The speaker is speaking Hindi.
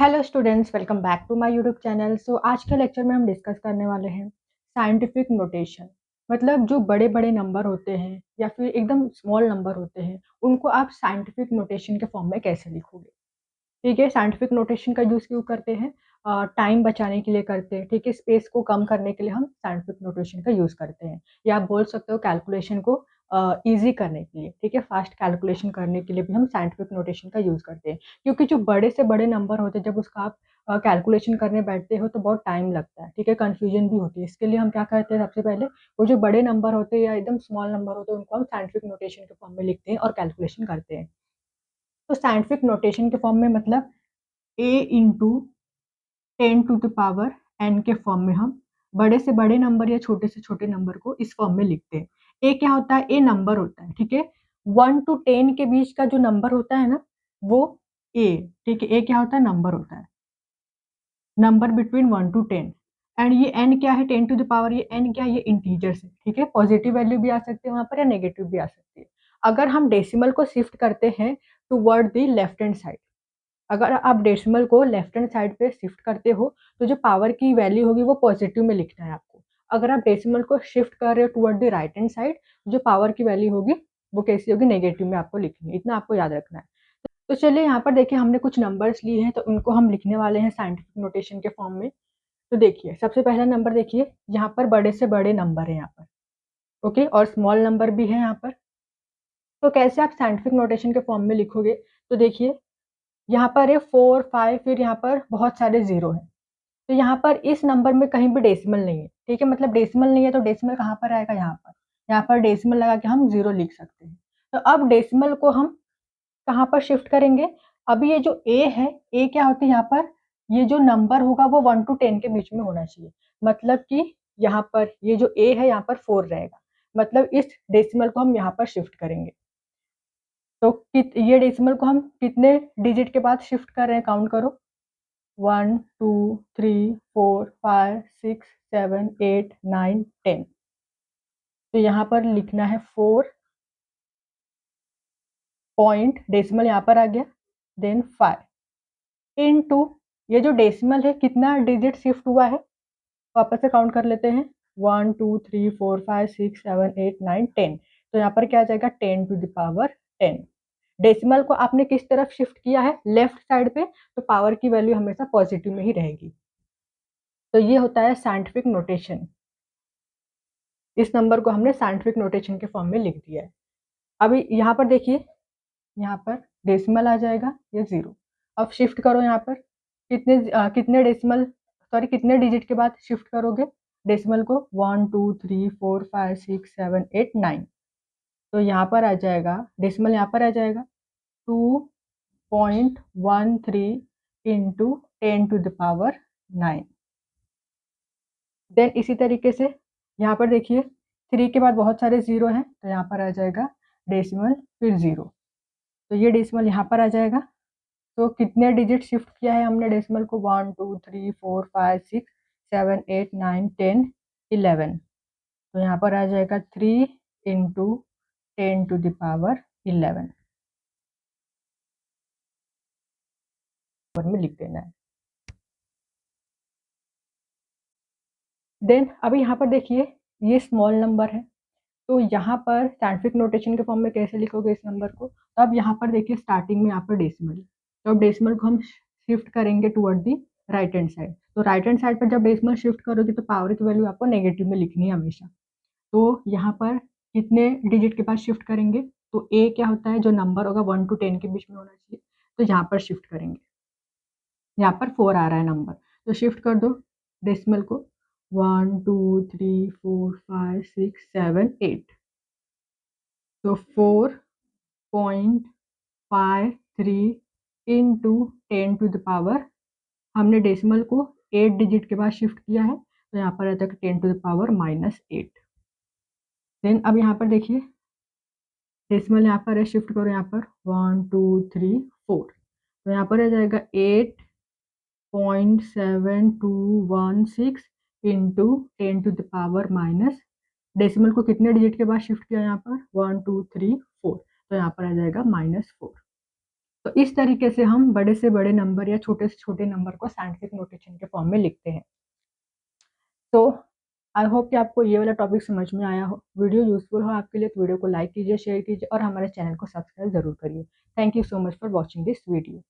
Hello students, welcome back to my YouTube channel. So आज के लेक्चर में हम डिस्कस करने वाले हैं साइंटिफिक नोटेशन। मतलब जो बड़े बड़े नंबर होते हैं या फिर एकदम स्मॉल नंबर होते हैं, उनको आप साइंटिफिक नोटेशन के फॉर्म में कैसे लिखोगे। ठीक है, साइंटिफिक नोटेशन का यूज़ क्यों करते हैं? टाइम बचाने के लिए करते हैं। ठीक है, स्पेस को कम करने के लिए हम साइंटिफिक नोटेशन का यूज़ करते हैं, या आप बोल सकते हो कैलकुलेशन को ईज़ी करने के लिए। ठीक है, फास्ट कैलकुलेशन करने के लिए भी हम साइंटिफिक नोटेशन का यूज़ करते हैं, क्योंकि जो बड़े से बड़े नंबर होते हैं, जब उसका आप कैलकुलेशन करने बैठते हो तो बहुत टाइम लगता है। ठीक है, कन्फ्यूजन भी होती है। इसके लिए हम क्या करते हैं, सबसे पहले वो जो बड़े नंबर होते हैं या एकदम स्मॉल नंबर होते हैं, उनको हम साइंटिफिक नोटेशन के फॉर्म में लिखते हैं और कैलकुलेशन करते हैं। तो साइंटिफिक नोटेशन के फॉर्म में मतलब a into 10 to the power n के फॉर्म में हम बड़े से बड़े नंबर या छोटे से छोटे नंबर को इस फॉर्म में लिखते हैं। ए क्या होता है? ए नंबर होता है। ठीक है, 1 to 10 के बीच का जो नंबर होता है ना, वो ए। ठीक है, ए क्या होता है? नंबर होता है, नंबर बिटवीन 1 to 10। एंड ये n क्या है? 10 टू द पावर, ये n क्या है? ये इंटीजर्स है। ठीक है, पॉजिटिव वैल्यू भी आ सकती है वहां पर या नेगेटिव भी आ सकती है। अगर हम डेसिमल को शिफ्ट करते हैं toward the left hand side, अगर आप डेसिमल को लेफ्ट हैंड साइड पे शिफ्ट करते हो, तो जो पावर की वैल्यू होगी वो पॉजिटिव में लिखना है आपको। अगर आप डेसिमल को शिफ्ट कर रहे हो toward the right hand side, जो पावर की वैल्यू होगी वो कैसी होगी? नेगेटिव में आपको लिखनी है। इतना आपको याद रखना है। तो चलिए यहाँ पर देखिए, हमने कुछ नंबर्स लिए हैं, तो उनको हम लिखने वाले हैं साइंटिफिक नोटेशन के फॉर्म में। तो देखिए, सबसे पहला नंबर देखिए, यहाँ पर बड़े से बड़े नंबर है यहाँ पर। ओके, और स्मॉल नंबर भी है यहाँ पर। तो कैसे आप साइंटिफिक नोटेशन के फॉर्म में लिखोगे? तो देखिए, यहाँ पर है 4, 5, फिर यहाँ पर बहुत सारे ज़ीरो हैं। तो यहाँ पर इस नंबर में कहीं भी डेसिमल नहीं है। ठीक है, मतलब डेसिमल नहीं है तो डेसिमल कहाँ पर आएगा? यहाँ पर। यहाँ पर डेसिमल लगा के हम 0 लिख सकते हैं। तो अब डेसिमल को हम कहाँ पर शिफ्ट करेंगे? अभी ये जो ए है, ए क्या होती है यहाँ पर? ये जो नंबर होगा वो 1 to 10 के बीच में होना चाहिए। मतलब कि यहाँ पर ये जो ए है, यहाँ पर 4 रहेगा। मतलब इस डेसिमल को हम यहाँ पर शिफ्ट करेंगे। तो ये डेसिमल को हम कितने डिजिट के बाद शिफ्ट कर रहे हैं? काउंट करो। 1, 2, 3, 4, 5, 6, 7, 8, 9, 10। तो यहाँ पर लिखना है 4 पॉइंट, डेसिमल यहाँ पर आ गया, देन 5 इनटू ये जो डेसिमल है कितना डिजिट शिफ्ट हुआ है, वापस से काउंट कर लेते हैं। 1, 2, 3, 4, 5, 6, 7, 8, 9, 10। तो यहाँ पर क्या आ जाएगा? 10 टू द पावर 10। डेसिमल को आपने किस तरफ शिफ्ट किया है? लेफ्ट साइड पे। तो पावर की वैल्यू हमेशा पॉजिटिव में ही रहेगी। तो ये होता है साइंटिफिक नोटेशन। इस नंबर को हमने साइंटिफिक नोटेशन के फॉर्म में लिख दिया है। अभी यहाँ पर देखिए, यहाँ पर डेसिमल आ जाएगा, ये 0। अब शिफ्ट करो यहाँ पर, कितने डेसिमल, सॉरी कितने डिजिट के बाद शिफ्ट करोगे डेसिमल को? 1, 2, 3, 4, 5, 6, 7, 8, 9। तो यहाँ पर आ जाएगा डेसिमल, यहाँ पर आ जाएगा 2.13 into 10 to the power 9। Then इसी तरीके से यहाँ पर देखिए, 3 के बाद बहुत सारे ज़ीरो हैं, तो यहाँ पर आ जाएगा डेसिमल फिर 0। तो ये डेसिमल यहाँ पर आ जाएगा। तो कितने डिजिट शिफ्ट किया है हमने डेसिमल को? 1, 2, 3, 4, 5, 6, 7, 8, 9, 10, 11। तो यहाँ पर आ जाएगा 3 इंटू 10 टू द पावर 11 में लिख देना है। देन अभी यहाँ पर देखिए, ये स्मॉल नंबर है, तो यहाँ पर साइंटिफिक नोटेशन के फॉर्म में कैसे लिखोगे इस नंबर को? तो अब यहाँ पर देखिए, स्टार्टिंग में यहाँ पर डेसिमल, तो अब डेसिमल को हम शिफ्ट करेंगे toward the right hand side. तो राइट हैंड साइड पर जब डेसिमल शिफ्ट करोगे तो पावर की वैल्यू आपको नेगेटिव में लिखनी है हमेशा। तो यहाँ पर कितने डिजिट के बाद शिफ्ट करेंगे? तो ए क्या होता है? जो नंबर होगा 1 to 10 के बीच में होना चाहिए। तो यहाँ पर शिफ्ट करेंगे, यहाँ पर 4 आ रहा है नंबर, तो शिफ्ट कर दो डेसिमल को। 1, 2, 3, 4, 5, 6, 7, 8। तो 4.53 इंटू 10 टू द पावर, हमने डेसिमल को 8 डिजिट के बाद शिफ्ट किया है, तो यहाँ पर आता है 10 टू द पावर -8। देन अब यहाँ पर देखिए, डेसिमल यहाँ पर है, शिफ्ट करो यहाँ पर 1, 2, 3, 4। तो यहाँ पर आ जाएगा 8.7216 into 10 to the power minus, decimal को कितने डिजिट के बाद शिफ्ट किया यहाँ पर? 1, 2, 3, 4। तो यहाँ पर आ जाएगा -4। तो इस तरीके से हम बड़े से बड़े नंबर या छोटे से छोटे नंबर को साइंटिफिक नोटेशन के फॉर्म में लिखते हैं। तो आई होप कि आपको ये वाला टॉपिक समझ में आया हो, वीडियो यूज़फुल हो आपके लिए, तो वीडियो को लाइक कीजिए, शेयर कीजिए और हमारे चैनल को सब्सक्राइब ज़रूर करिए। Thank you so much for watching this video.